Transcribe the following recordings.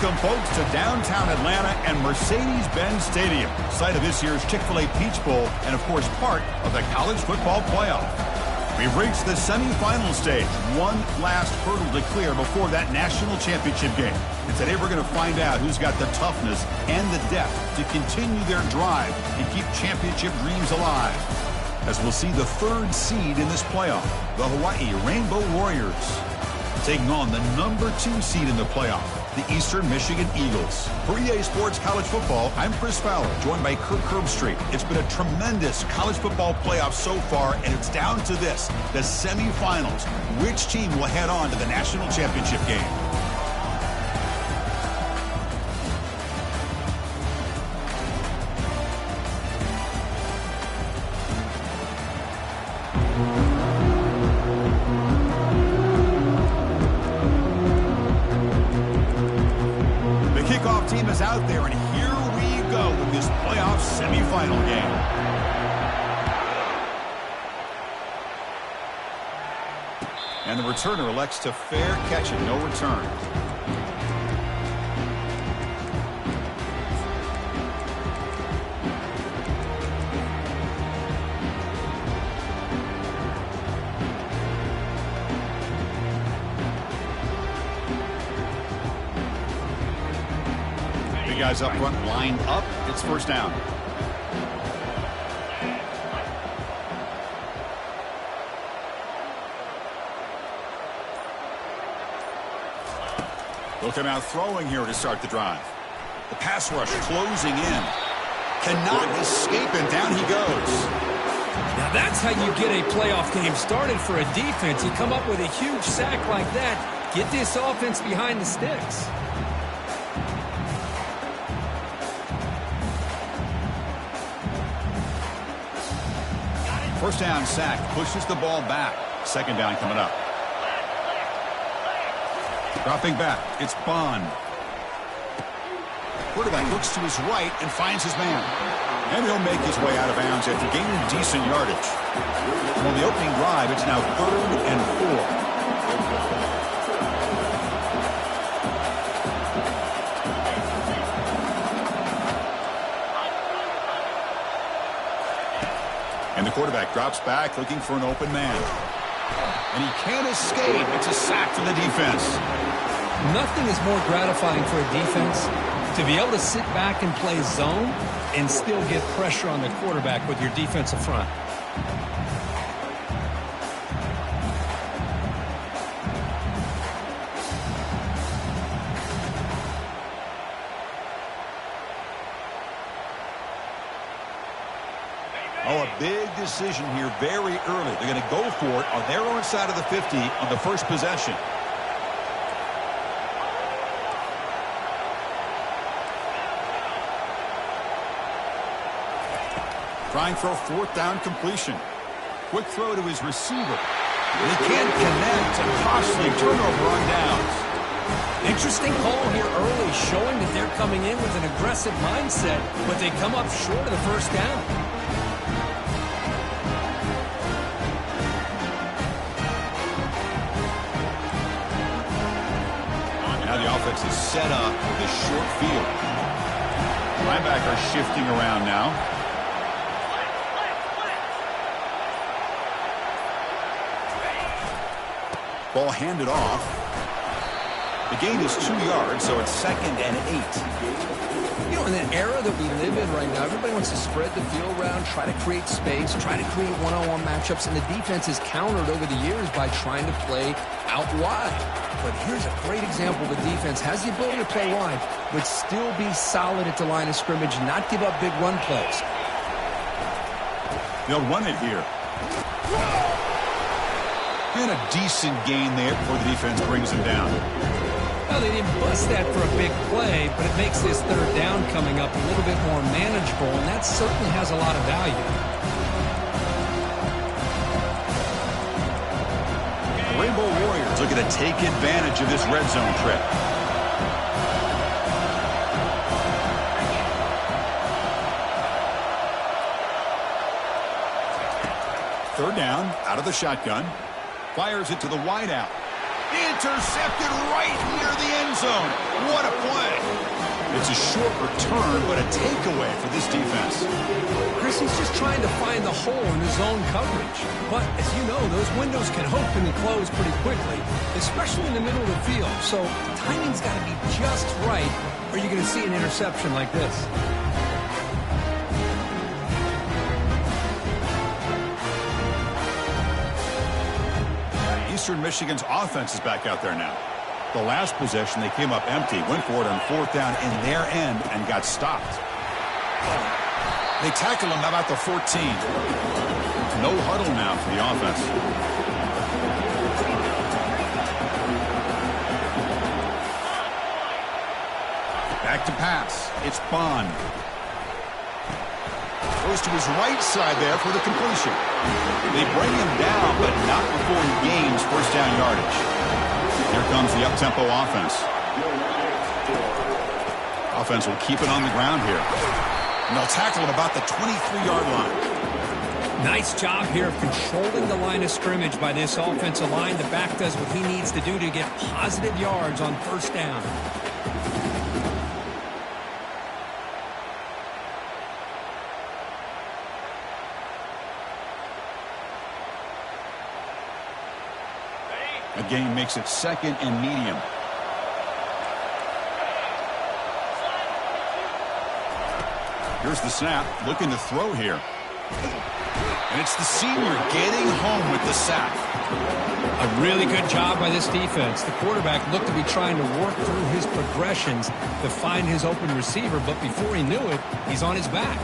Welcome, folks, to downtown Atlanta and Mercedes-Benz Stadium, site of this year's Chick-fil-A Peach Bowl and, of course, part of the college football playoff. We've reached the semifinal stage, one last hurdle to clear before that national championship game. And today we're going to find out who's got the toughness and the depth to continue their drive and keep championship dreams alive. As we'll see the third seed in this playoff, the Hawaii Rainbow Warriors, taking on the number 2 seed in the playoff, the Eastern Michigan Eagles. For EA Sports College Football, I'm Chris Fowler, joined by Kirk Herbstreit. It's been a tremendous college football playoff so far, and it's down to this, the semifinals. Which team will head on to the national championship game? Team is out there, and here we go with this playoff semifinal game. And the returner elects to fair catch it, no return. Guys up front lined up. It's first down. They'll come out throwing here to start the drive. The pass rush closing in. Cannot escape, and down he goes. Now that's how you get a playoff game started for a defense. You come up with a huge sack like that. Get this offense behind the sticks. First down sack, pushes the ball back. Second down coming up. Dropping back, it's Bond. Quarterback looks to his right and finds his man. And he'll make his way out of bounds after gaining decent yardage. On the opening drive, it's now 3rd and 4. And the quarterback drops back looking for an open man. And he can't escape. It's a sack for the defense. Nothing is more gratifying for a defense to be able to sit back and play zone and still get pressure on the quarterback with your defensive front. Oh, a big decision here very early. They're going to go for it on their own side of the 50 on the first possession. Trying for a 4th down completion. Quick throw to his receiver. And he can't connect. A costly turnover on downs. Interesting call here early, showing that they're coming in with an aggressive mindset, but they come up short of the first down. Offense is set up with a short field. Linebacker shifting around now. Ball handed off. The gain is 2 yards, so it's 2nd and 8. You know, in an era that we live in right now, everybody wants to spread the field around, try to create space, try to create one-on-one matchups, and the defense is countered over the years by trying to play out wide. But here's a great example. The defense has the ability to play wide, but still be solid at the line of scrimmage, not give up big run plays. They'll run it here. And a decent gain there before the defense brings him down. Well, they didn't bust that for a big play, but it makes this 3rd down coming up a little bit more manageable, and that certainly has a lot of value. The Rainbow Warriors looking to take advantage of this red zone trip. Third down, out of the shotgun. Fires it to the wideout. Intercepted right near the end zone. What a play. It's a short return, but a takeaway for this defense. Chris, he's just trying to find the hole in his zone coverage. But, as you know, those windows can open and close pretty quickly, especially in the middle of the field. So, timing's got to be just right, or you're going to see an interception like this. Eastern Michigan's offense is back out there now. The last possession, they came up empty, went for it on 4th down in their end, and got stopped. They tackle him about the 14. No huddle now for the offense. Back to pass. It's Bond. Goes to his right side there for the completion. They bring him down, but not before he gains first down yardage. Here comes the up-tempo offense. Offense will keep it on the ground here. And they'll tackle him about the 23-yard line. Nice job here of controlling the line of scrimmage by this offensive line. The back does what he needs to do to get positive yards on first down. A gain makes it 2nd and medium. Here's the snap, looking to throw here. And it's the senior getting home with the sack. A really good job by this defense. The quarterback looked to be trying to work through his progressions to find his open receiver, but before he knew it, he's on his back.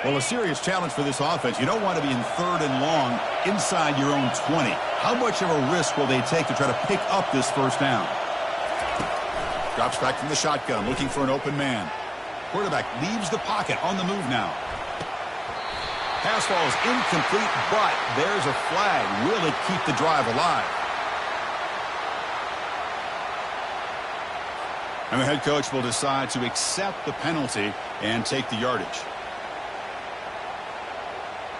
Well, a serious challenge for this offense. You don't want to be in 3rd and long inside your own 20. How much of a risk will they take to try to pick up this first down? Drops back from the shotgun, looking for an open man. Quarterback leaves the pocket, on the move now. Pass ball is incomplete, but there's a flag. Will it keep the drive alive? And the head coach will decide to accept the penalty and take the yardage.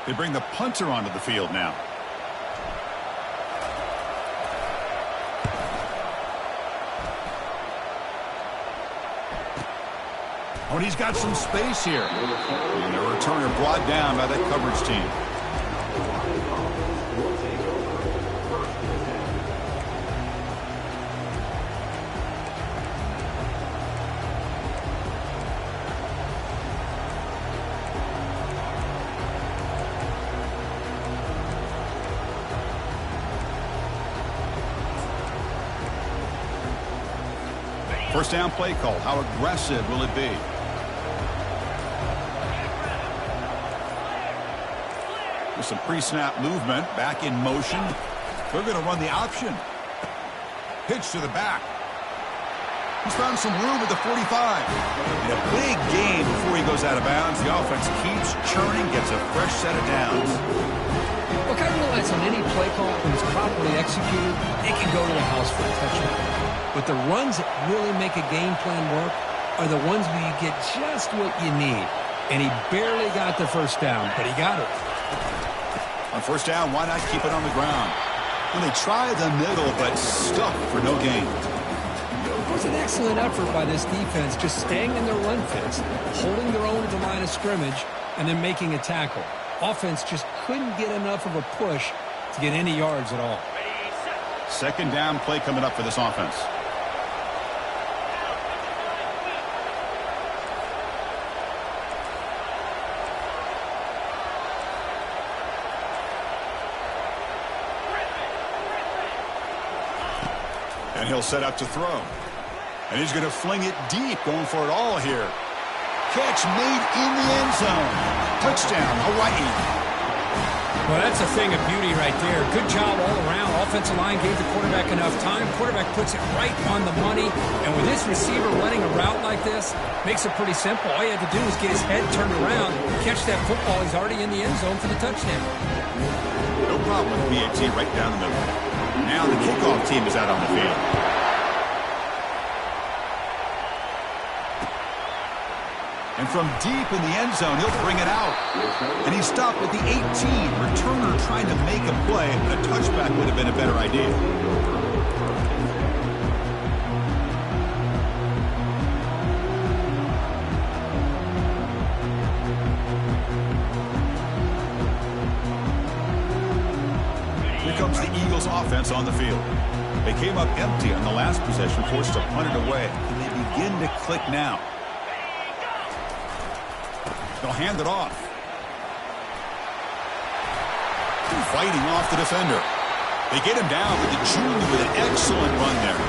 They bring the punter onto the field now. Oh, and he's got some space here. And the returner brought down by that coverage team. First down play call. How aggressive will it be? With some pre-snap movement, back in motion. They're going to run the option. Pitch to the back. He's found some room at the 45. And a big gain before he goes out of bounds. The offense keeps churning, gets a fresh set of downs. Look, I realize on any play call, when it's properly executed, it can go to the house for a touchdown. But the runs that really make a game plan work are the ones where you get just what you need. And he barely got the first down, but he got it. On first down, why not keep it on the ground? When they try the middle, but stuck for no gain. It was an excellent effort by this defense, just staying in their run fits, holding their own at the line of scrimmage, and then making a tackle. Offense just couldn't get enough of a push to get any yards at all. Second down play coming up for this offense. And he'll set up to throw. And he's going to fling it deep, going for it all here. Catch made in the end zone. Touchdown, Hawaii. Well, that's a thing of beauty right there. Good job all around. Offensive line gave the quarterback enough time. Quarterback puts it right on the money. And with this receiver running a route like this, makes it pretty simple. All you have to do is get his head turned around, catch that football. He's already in the end zone for the touchdown. No problem with BAT right down the middle. Now the kickoff team is out on the field. And from deep in the end zone, he'll bring it out. And he stopped at the 18. Returner trying to make a play, but a touchback would have been a better idea. offense on the field. They came up empty on the last possession, forced to punt it away, and they begin to click now. They'll hand it off. Fighting off the defender. They get him down with the junior with an excellent run there.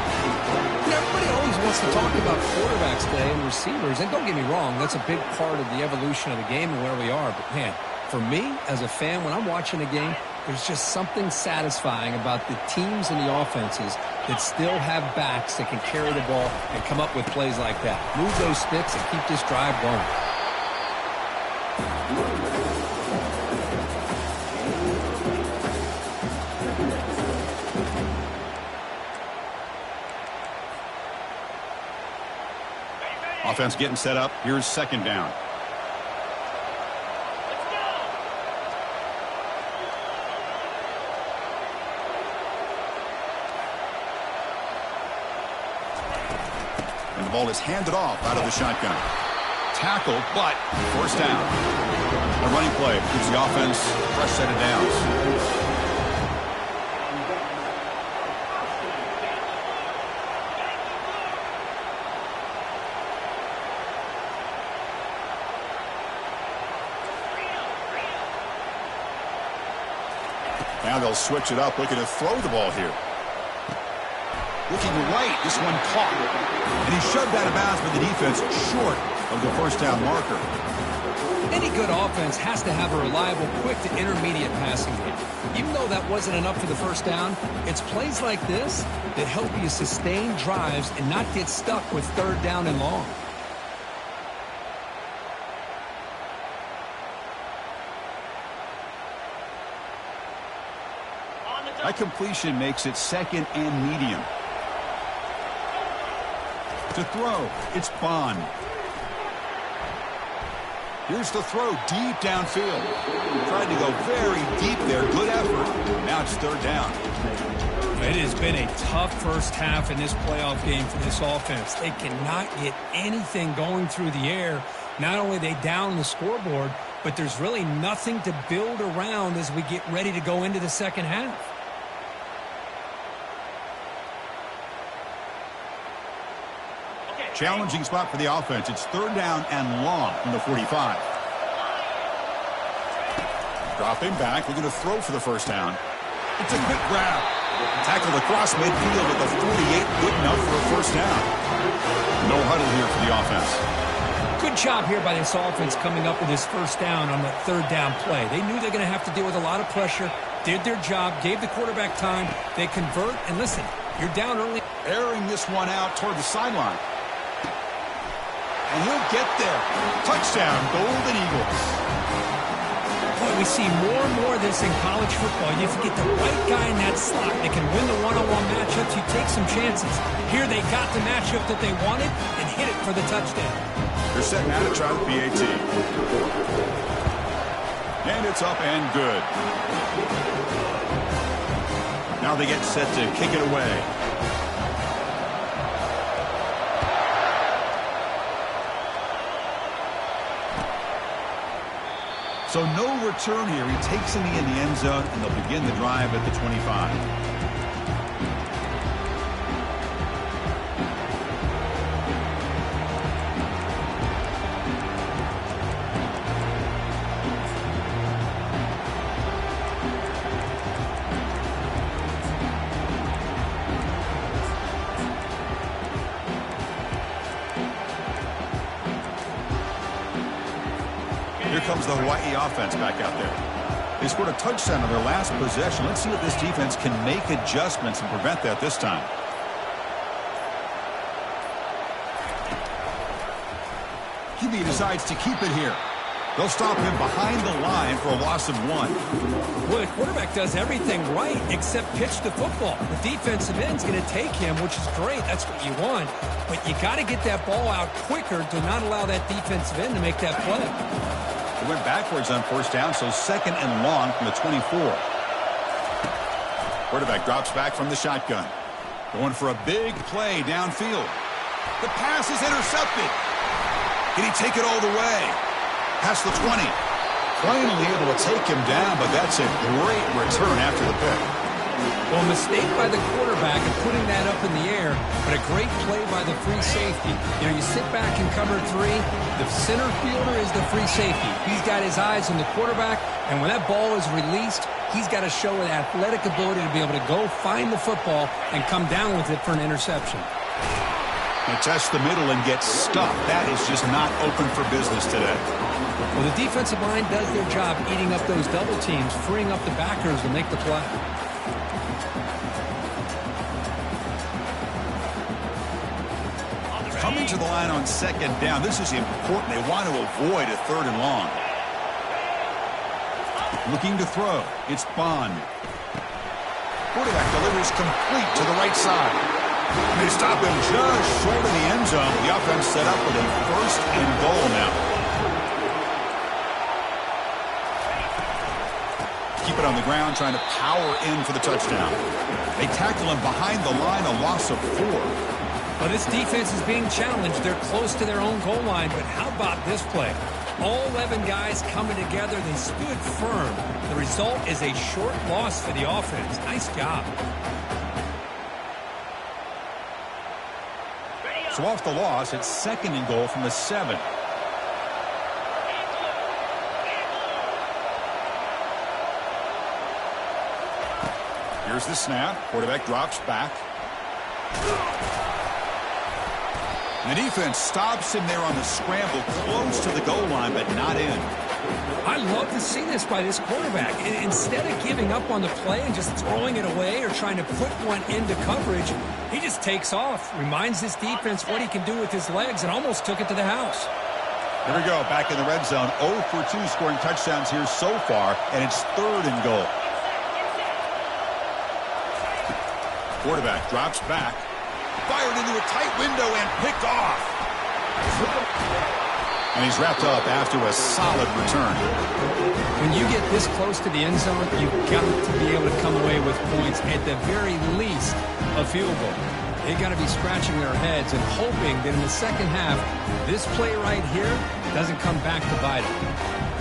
Everybody always wants to talk about quarterbacks today and receivers, and don't get me wrong, that's a big part of the evolution of the game and where we are. But, man, for me, as a fan, when I'm watching a game, there's just something satisfying about the teams and the offenses that still have backs that can carry the ball and come up with plays like that. Move those sticks and keep this drive going. Offense getting set up. Here's second down. And the ball is handed off out of the shotgun. Tackled, but first down. A running play gives the offense a fresh set of downs. Now they'll switch it up, looking to throw the ball here. Looking right, this one caught. And he shoved out of bounds, but the defense short of the first down marker. Any good offense has to have a reliable, quick to intermediate passing game. Even though that wasn't enough for the first down, it's plays like this that help you sustain drives and not get stuck with third down and long. That completion makes it second and medium. To throw, it's Bond. Here's the throw deep downfield. Tried to go very deep there. Good effort. Now it's third down. It has been a tough first half in this playoff game for this offense. They cannot get anything going through the air. Not only are they down the scoreboard, but there's really nothing to build around as we get ready to go into the second half. Challenging spot for the offense. It's third down and long from the 45. Dropping back, looking to throw for the first down. It's a quick grab. Tackled across midfield with the 48, good enough for a first down. No huddle here for the offense. Good job here by this offense coming up with this first down on that third down play. They knew they're going to have to deal with a lot of pressure, did their job, gave the quarterback time. They convert, and listen, you're down early. Airing this one out toward the sideline. And he'll get there. Touchdown, Golden Eagles. Boy, we see more and more of this in college football. If you get the right guy in that slot, they can win the one-on-one matchups. You take some chances. Here they got the matchup that they wanted and hit it for the touchdown. They're set now to try the PAT. And it's up and good. Now they get set to kick it away. So no return here. He takes him in the end zone, and they'll begin the drive at the 25. Here comes the Hawaii offense back out there. They scored a touchdown on their last possession. Let's see if this defense can make adjustments and prevent that this time. QB decides to keep it here. They'll stop him behind the line for a loss of 1. Well, the quarterback does everything right except pitch the football. The defensive end's going to take him, which is great. That's what you want. But you got to get that ball out quicker to not allow that defensive end to make that play. They went backwards on first down, so second and long from the 24. Quarterback drops back from the shotgun. Going for a big play downfield. The pass is intercepted. Can he take it all the way? Past the 20. Finally able to take him down, but that's a great return after the pick. Well, a mistake by the quarterback of putting that up in the air, but a great play by the free safety. You know, you sit back in cover 3, the center fielder is the free safety. He's got his eyes on the quarterback, and when that ball is released, he's got to show an athletic ability to be able to go find the football and come down with it for an interception. They test the middle and get stuffed. That is just not open for business today. Well, the defensive line does their job eating up those double teams, freeing up the backers to make the play. Coming to the line on second down. This is important. They want to avoid a 3rd and long. Looking to throw. It's Bond. Quarterback delivers complete to the right side. They stop him just short of the end zone. The offense set up with a 1st and goal now. Keep it on the ground, trying to power in for the touchdown. They tackle him behind the line, a loss of 4. But this defense is being challenged. They're close to their own goal line, but how about this play? All 11 guys coming together. They stood firm. The result is a short loss for the offense. Nice job. So off the loss, it's 2nd and goal from the 7. Here's the snap. Quarterback drops back. The defense stops him there on the scramble, close to the goal line, but not in. I love to see this by this quarterback. Instead of giving up on the play and just throwing it away or trying to put one into coverage, he just takes off, reminds his defense what he can do with his legs, and almost took it to the house. Here we go, back in the red zone. 0 for 2 scoring touchdowns here so far, and it's 3rd and goal. Quarterback drops back. Fired into a tight window and picked off. And he's wrapped up after a solid return. When you get this close to the end zone, you've got to be able to come away with points, at the very least, a field goal. They've got to be scratching their heads and hoping that in the second half, this play right here doesn't come back to bite them.